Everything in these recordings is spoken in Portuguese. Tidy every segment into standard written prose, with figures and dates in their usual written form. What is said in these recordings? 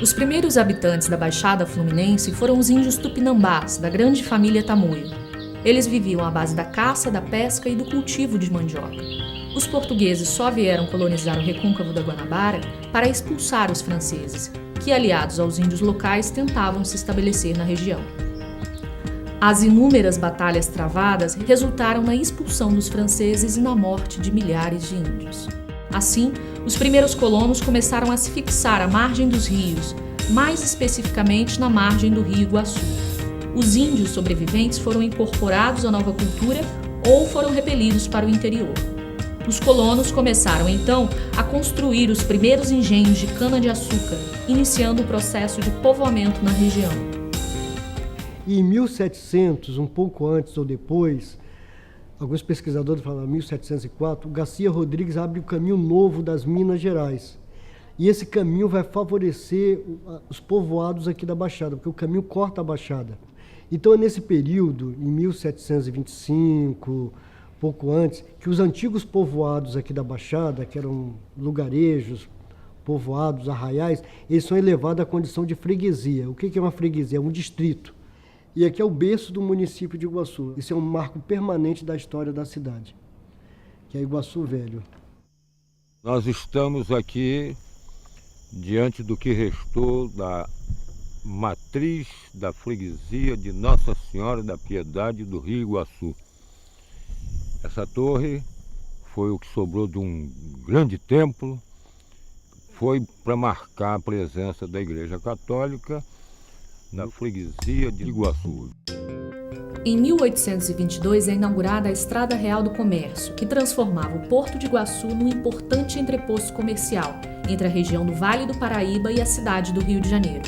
Os primeiros habitantes da Baixada Fluminense foram os índios tupinambás, da grande família Tamoio. Eles viviam à base da caça, da pesca e do cultivo de mandioca. Os portugueses só vieram colonizar o recôncavo da Guanabara para expulsar os franceses, que, aliados aos índios locais, tentavam se estabelecer na região. As inúmeras batalhas travadas resultaram na expulsão dos franceses e na morte de milhares de índios. Assim, os primeiros colonos começaram a se fixar à margem dos rios, mais especificamente na margem do Rio Iguaçu. Os índios sobreviventes foram incorporados à nova cultura ou foram repelidos para o interior. Os colonos começaram, então, a construir os primeiros engenhos de cana-de-açúcar, iniciando o processo de povoamento na região. E em 1700, um pouco antes ou depois, alguns pesquisadores falam 1704, o Garcia Rodrigues abre o caminho novo das Minas Gerais. E esse caminho vai favorecer os povoados aqui da Baixada, porque o caminho corta a Baixada. Então é nesse período, em 1725, pouco antes, que os antigos povoados aqui da Baixada, que eram lugarejos, povoados, arraiais, eles são elevados à condição de freguesia. O que é uma freguesia? É um distrito. E aqui é o berço do município de Iguaçu. Isso é um marco permanente da história da cidade, que é Iguaçu Velho. Nós estamos aqui diante do que restou da matriz da freguesia de Nossa Senhora da Piedade do Rio Iguaçu. Essa torre foi o que sobrou de um grande templo, foi para marcar a presença da Igreja Católica na freguesia de Iguaçu. Em 1822 é inaugurada a Estrada Real do Comércio, que transformava o Porto de Iguaçu num importante entreposto comercial entre a região do Vale do Paraíba e a cidade do Rio de Janeiro,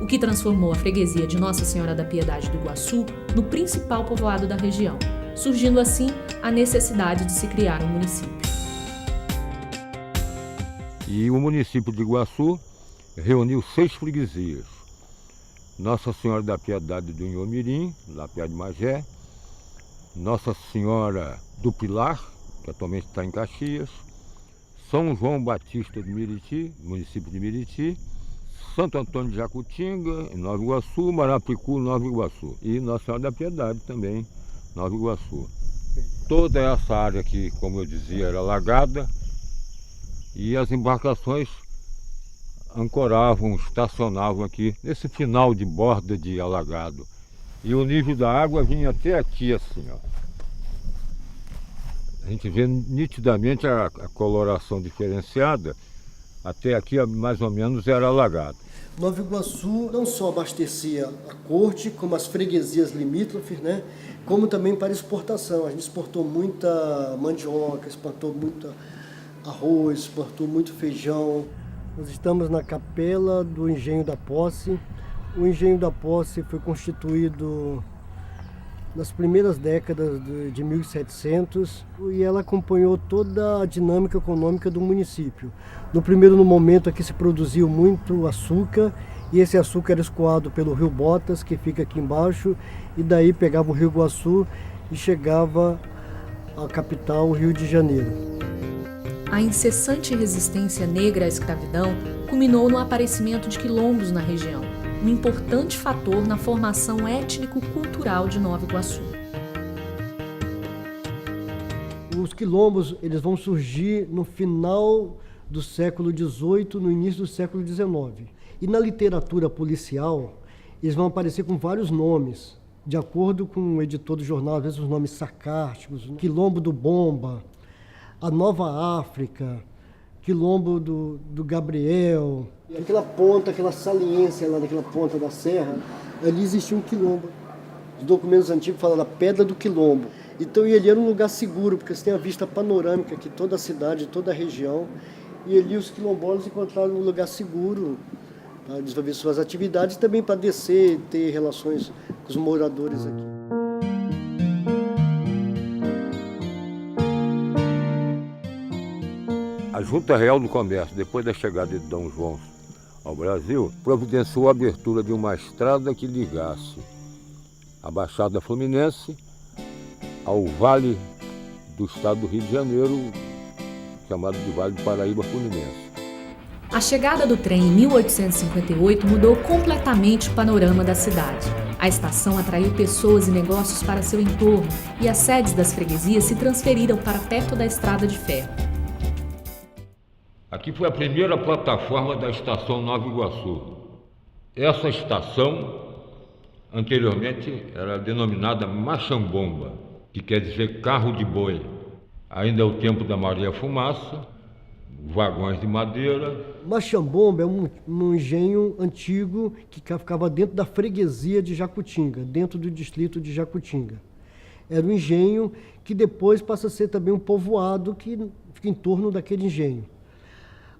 o que transformou a freguesia de Nossa Senhora da Piedade do Iguaçu no principal povoado da região, surgindo assim a necessidade de se criar um município. E o município de Iguaçu reuniu 6 freguesias. Nossa Senhora da Piedade do Inhomirim, lá perto de Magé, Nossa Senhora do Pilar, que atualmente está em Caxias, São João Batista de Miriti, município de Miriti, Santo Antônio de Jacutinga, em Nova Iguaçu, Marapicu, Nova Iguaçu, e Nossa Senhora da Piedade também, Nova Iguaçu. Toda essa área aqui, como eu dizia, era alagada e as embarcações ancoravam, estacionavam aqui nesse final de borda de alagado. E o nível da água vinha até aqui assim, ó. A gente vê nitidamente a coloração diferenciada. Até aqui mais ou menos era alagado. Nova Iguaçu não só abastecia a corte, como as freguesias limítrofes, né? Como também para exportação. A gente exportou muita mandioca, exportou muito arroz, exportou muito feijão. Nós estamos na capela do Engenho da Posse. O Engenho da Posse foi constituído nas primeiras décadas de 1700 e ela acompanhou toda a dinâmica econômica do município. No primeiro momento aqui se produziu muito açúcar e esse açúcar era escoado pelo Rio Botas, que fica aqui embaixo, e daí pegava o Rio Iguaçu e chegava à capital, o Rio de Janeiro. A incessante resistência negra à escravidão culminou no aparecimento de quilombos na região, um importante fator na formação étnico-cultural de Nova Iguaçu. Os quilombos eles vão surgir no final do século XVIII, no início do século XIX. E na literatura policial, eles vão aparecer com vários nomes, de acordo com o editor do jornal, às vezes os nomes sarcásticos, Quilombo do Bomba, a Nova África, Quilombo do Gabriel. E aquela ponta, aquela saliência lá naquela ponta da serra, ali existia um quilombo. Os documentos antigos falam da Pedra do Quilombo. Então ele era um lugar seguro, porque você tem a vista panorâmica aqui, toda a cidade, toda a região. E ali os quilombolas encontraram um lugar seguro para desenvolver suas atividades e também para descer e ter relações com os moradores aqui. A Junta Real do Comércio, depois da chegada de Dom João ao Brasil, providenciou a abertura de uma estrada que ligasse a Baixada Fluminense ao Vale do Estado do Rio de Janeiro, chamado de Vale do Paraíba Fluminense. A chegada do trem em 1858 mudou completamente o panorama da cidade. A estação atraiu pessoas e negócios para seu entorno e as sedes das freguesias se transferiram para perto da estrada de ferro. Aqui foi a primeira plataforma da estação Nova Iguaçu. Essa estação, anteriormente, era denominada Machambomba, que quer dizer carro de boi. Ainda é o tempo da Maria Fumaça, vagões de madeira. Machambomba é um engenho antigo que ficava dentro da freguesia de Jacutinga, dentro do distrito de Jacutinga. Era um engenho que depois passa a ser também um povoado que fica em torno daquele engenho.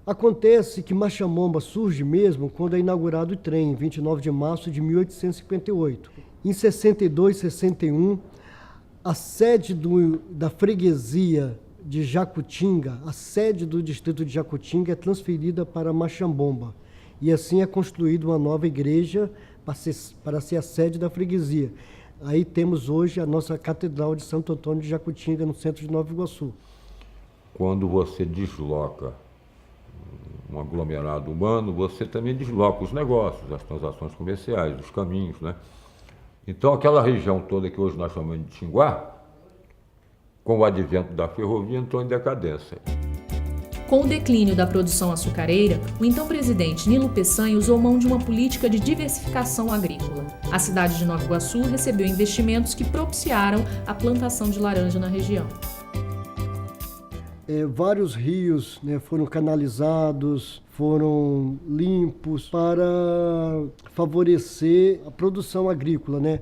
Acontece que Machambomba surge mesmo quando é inaugurado o trem, em 29 de março de 1858. Em 62, 61, a sede da freguesia de Jacutinga, a sede do distrito de Jacutinga é transferida para Machambomba. E assim é construída uma nova igreja para ser a sede da freguesia. Aí temos hoje a nossa Catedral de Santo Antônio de Jacutinga, no centro de Nova Iguaçu. Quando você desloca um aglomerado humano, você também desloca os negócios, as transações comerciais, os caminhos, né? Então aquela região toda que hoje nós chamamos de Tinguá, com o advento da ferrovia, entrou em decadência. Com o declínio da produção açucareira, o então presidente Nilo Peçanha usou mão de uma política de diversificação agrícola. A cidade de Nova Iguaçu recebeu investimentos que propiciaram a plantação de laranja na região. Vários rios, né, foram canalizados, foram limpos para favorecer a produção agrícola, né?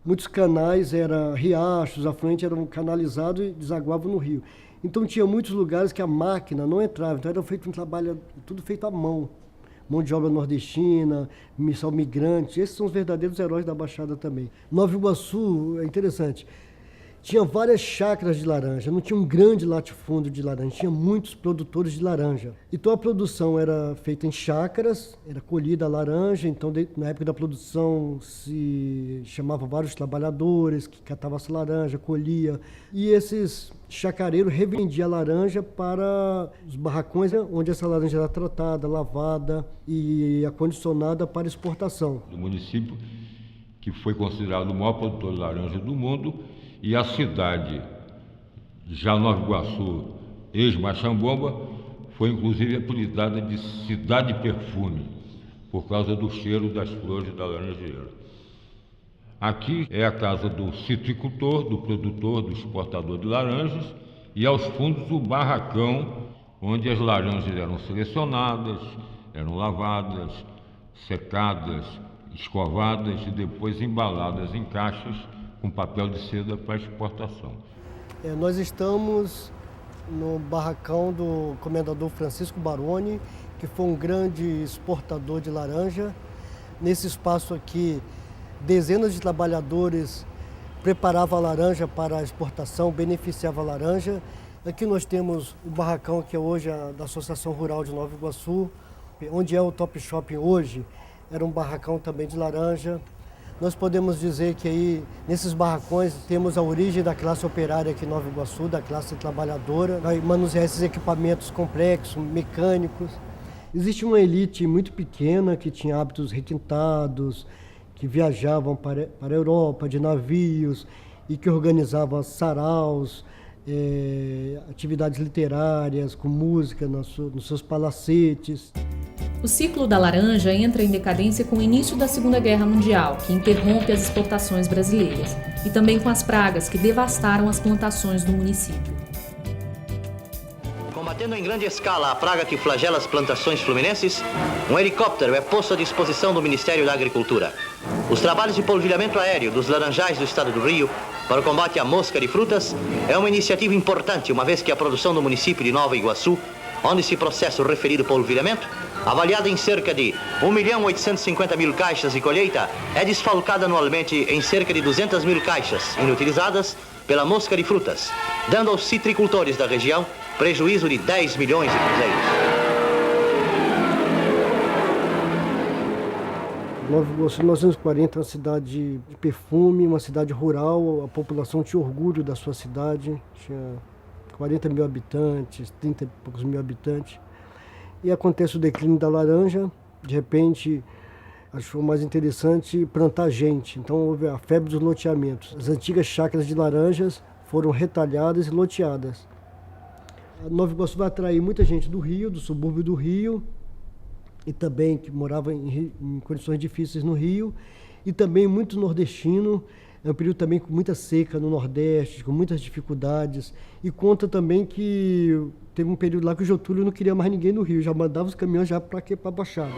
Muitos canais, riachos, afluentes eram canalizados e desaguavam no rio. Então tinha muitos lugares que a máquina não entrava, então era feito um trabalho, tudo feito à mão. Mão de obra nordestina, missão migrante, esses são os verdadeiros heróis da Baixada também. Nova Iguaçu, é interessante, tinha várias chácaras de laranja, não tinha um grande latifúndio de laranja, tinha muitos produtores de laranja. Então a produção era feita em chácaras, era colhida a laranja, então na época da produção se chamava vários trabalhadores que catavam essa laranja, colhia, e esses chacareiros revendiam a laranja para os barracões, né, onde essa laranja era tratada, lavada e acondicionada para exportação. Do município, que foi considerado o maior produtor de laranja do mundo, e a cidade, já Nova Iguaçu, ex-Machambomba, foi inclusive apelidada de Cidade Perfume, por causa do cheiro das flores da laranjeira. Aqui é a casa do citricultor, do produtor, do exportador de laranjas, e aos fundos o barracão, onde as laranjas eram selecionadas, eram lavadas, secadas, escovadas e depois embaladas em caixas com papel de seda para exportação. Nós estamos no barracão do comendador Francisco Baroni, que foi um grande exportador de laranja. Nesse espaço aqui, dezenas de trabalhadores preparavam a laranja para a exportação, beneficiavam a laranja. Aqui nós temos o barracão que é hoje da Associação Rural de Nova Iguaçu, onde é o Top Shopping hoje, era um barracão também de laranja. Nós podemos dizer que aí, nesses barracões, temos a origem da classe operária aqui em Nova Iguaçu, da classe trabalhadora, vai manusear esses equipamentos complexos, mecânicos. Existe uma elite muito pequena que tinha hábitos requintados, que viajavam para a Europa de navios e que organizavam saraus, atividades literárias, com música nos seus palacetes. O ciclo da laranja entra em decadência com o início da Segunda Guerra Mundial, que interrompe as exportações brasileiras, e também com as pragas que devastaram as plantações do município. Combatendo em grande escala a praga que flagela as plantações fluminenses, um helicóptero é posto à disposição do Ministério da Agricultura. Os trabalhos de polvilhamento aéreo dos laranjais do estado do Rio para o combate à mosca de frutas é uma iniciativa importante, uma vez que a produção do município de Nova Iguaçu, onde se processa o referido polvilhamento, avaliada em cerca de 1.850.000 caixas de colheita, é desfalcada anualmente em cerca de 200.000 caixas inutilizadas pela mosca de frutas, dando aos citricultores da região prejuízo de 10 milhões de cruzeiros. Nova Iguaçu, em 1940, uma cidade de perfume, uma cidade rural, a população tinha orgulho da sua cidade, tinha 40 mil habitantes, 30 e poucos mil habitantes. E acontece o declínio da laranja, de repente achou mais interessante plantar gente, então houve a febre dos loteamentos. As antigas chácaras de laranjas foram retalhadas e loteadas. A Nova Iguaçu vai atrair muita gente do Rio, do subúrbio do Rio, e também que morava em condições difíceis no Rio, e também muito nordestino. É um período também com muita seca no Nordeste, com muitas dificuldades, e conta também que teve um período lá que o Getúlio não queria mais ninguém no Rio, já mandava os caminhões já para a Baixada.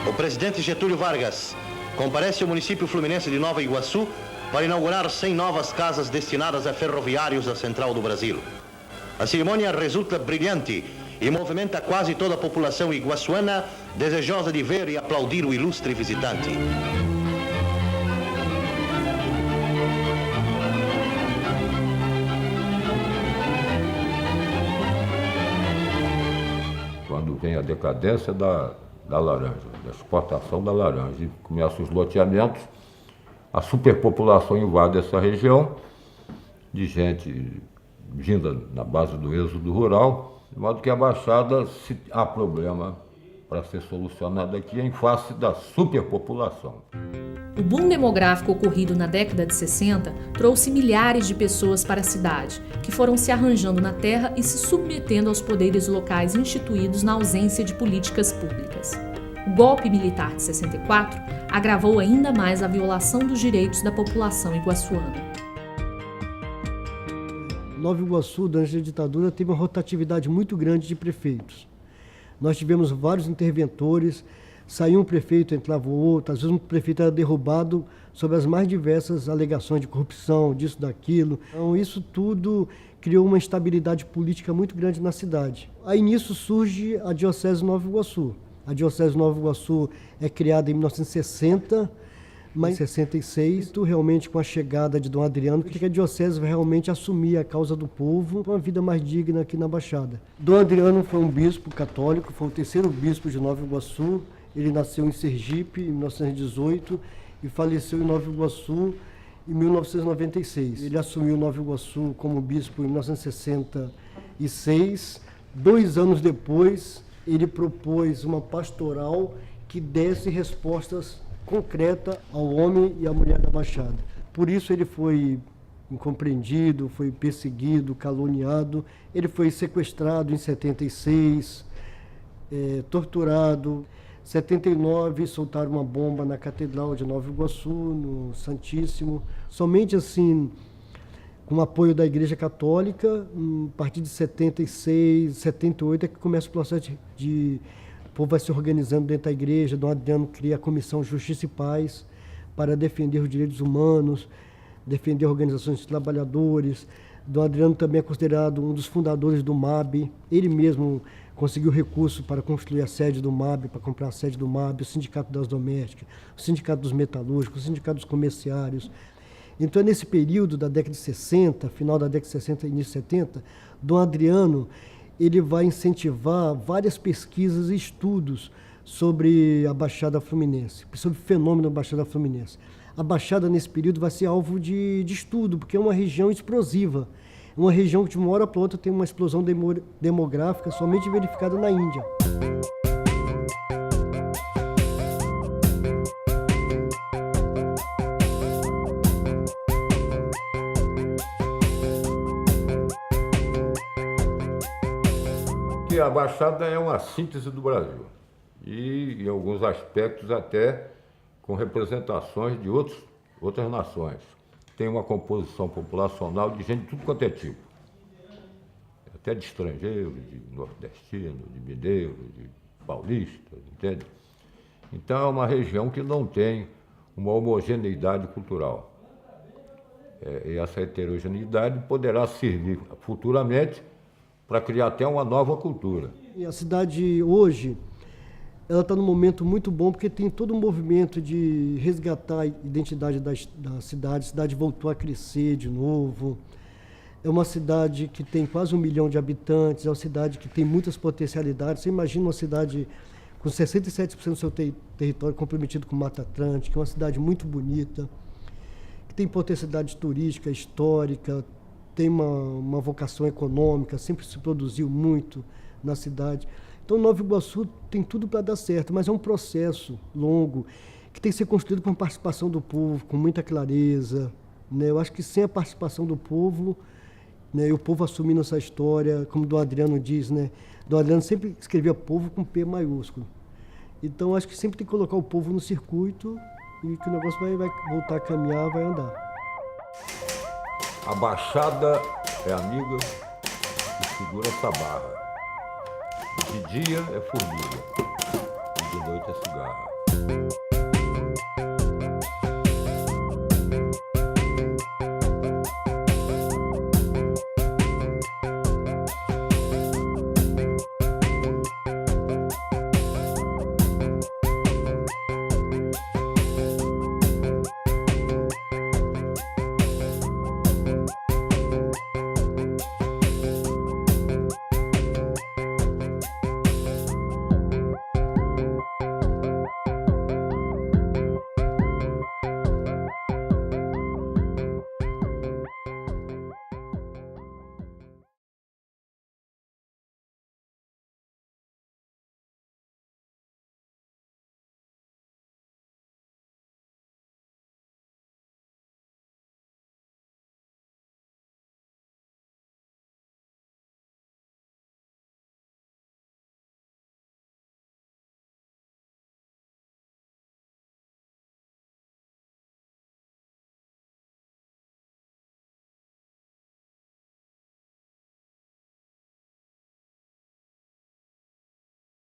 O presidente Getúlio Vargas comparece ao município fluminense de Nova Iguaçu para inaugurar 100 novas casas destinadas a ferroviários da Central do Brasil. A cerimônia resulta brilhante e movimenta quase toda a população iguaçuana, desejosa de ver e aplaudir o ilustre visitante. Quando vem a decadência da laranja, da exportação da laranja, e começam os loteamentos, a superpopulação invade essa região, de gente vinda na base do êxodo rural, de modo que a Baixada, se há problema para ser solucionado aqui, em face da superpopulação. O boom demográfico ocorrido na década de 60 trouxe milhares de pessoas para a cidade, que foram se arranjando na terra e se submetendo aos poderes locais instituídos na ausência de políticas públicas. O golpe militar de 64 agravou ainda mais a violação dos direitos da população iguaçuana. Nova Iguaçu, durante a ditadura, teve uma rotatividade muito grande de prefeitos. Nós tivemos vários interventores, saía um prefeito, entrava outro, às vezes um prefeito era derrubado sob as mais diversas alegações de corrupção, disso, daquilo. Então, isso tudo criou uma instabilidade política muito grande na cidade. Aí nisso surge a Diocese de Nova Iguaçu. A Diocese de Nova Iguaçu é criada em 1960, mas em 66, realmente com a chegada de Dom Adriano, que a Diocese vai realmente assumir a causa do povo, uma vida mais digna aqui na Baixada. Dom Adriano foi um bispo católico, foi o terceiro bispo de Nova Iguaçu. Ele nasceu em Sergipe em 1918 e faleceu em Nova Iguaçu em 1996. Ele assumiu Nova Iguaçu como bispo em 1966. 2 anos depois, ele propôs uma pastoral que desse respostas concretas ao homem e à mulher da Baixada. Por isso ele foi incompreendido, foi perseguido, caluniado. Ele foi sequestrado em 76, torturado. Em 79, soltaram uma bomba na Catedral de Nova Iguaçu, no Santíssimo. Somente assim, com o apoio da Igreja Católica, a partir de 76, 78, é que começa o processo de o povo vai se organizando dentro da igreja. Dom Adriano cria a Comissão Justiça e Paz para defender os direitos humanos, defender organizações de trabalhadores. Dom Adriano também é considerado um dos fundadores do MAB. Ele mesmo conseguiu recurso para construir a sede do MAB, para comprar a sede do MAB, o Sindicato das Domésticas, o Sindicato dos Metalúrgicos, o Sindicato dos Comerciários. Então, nesse período da década de 60, final da década de 60 e início de 70, Dom Adriano ele vai incentivar várias pesquisas e estudos sobre a Baixada Fluminense, sobre o fenômeno da Baixada Fluminense. A Baixada, nesse período, vai ser alvo de estudo, porque é uma região explosiva. Uma região que, de uma hora para outra, tem uma explosão demográfica somente verificada na Índia. A Baixada é uma síntese do Brasil e, em alguns aspectos, até com representações de outras nações. Tem uma composição populacional de gente de tudo quanto é tipo, até de estrangeiro, de nordestino, de mineiro, de paulista, entende? Então é uma região que não tem uma homogeneidade cultural. E essa heterogeneidade poderá servir futuramente para criar até uma nova cultura. E a cidade hoje, ela está num momento muito bom, porque tem todo um movimento de resgatar a identidade da cidade. A cidade voltou a crescer de novo. É uma cidade que tem quase 1 milhão de habitantes, é uma cidade que tem muitas potencialidades. Você imagina uma cidade com 67% do seu território comprometido com Mata Atlântica, é uma cidade muito bonita, que tem potencialidade turística, histórica, tem uma vocação econômica, sempre se produziu muito na cidade. Então, Nova Iguaçu tem tudo para dar certo, mas é um processo longo, que tem que ser construído com a participação do povo, com muita clareza, né? Eu acho que sem a participação do povo, né, e o povo assumindo essa história, como Dom Adriano diz, né? Dom Adriano sempre escrevia povo com P maiúsculo. Então, acho que sempre tem que colocar o povo no circuito e que o negócio vai voltar a caminhar, vai andar. A Baixada é amiga e segura essa barra. De dia é formiga e de noite é cigarra.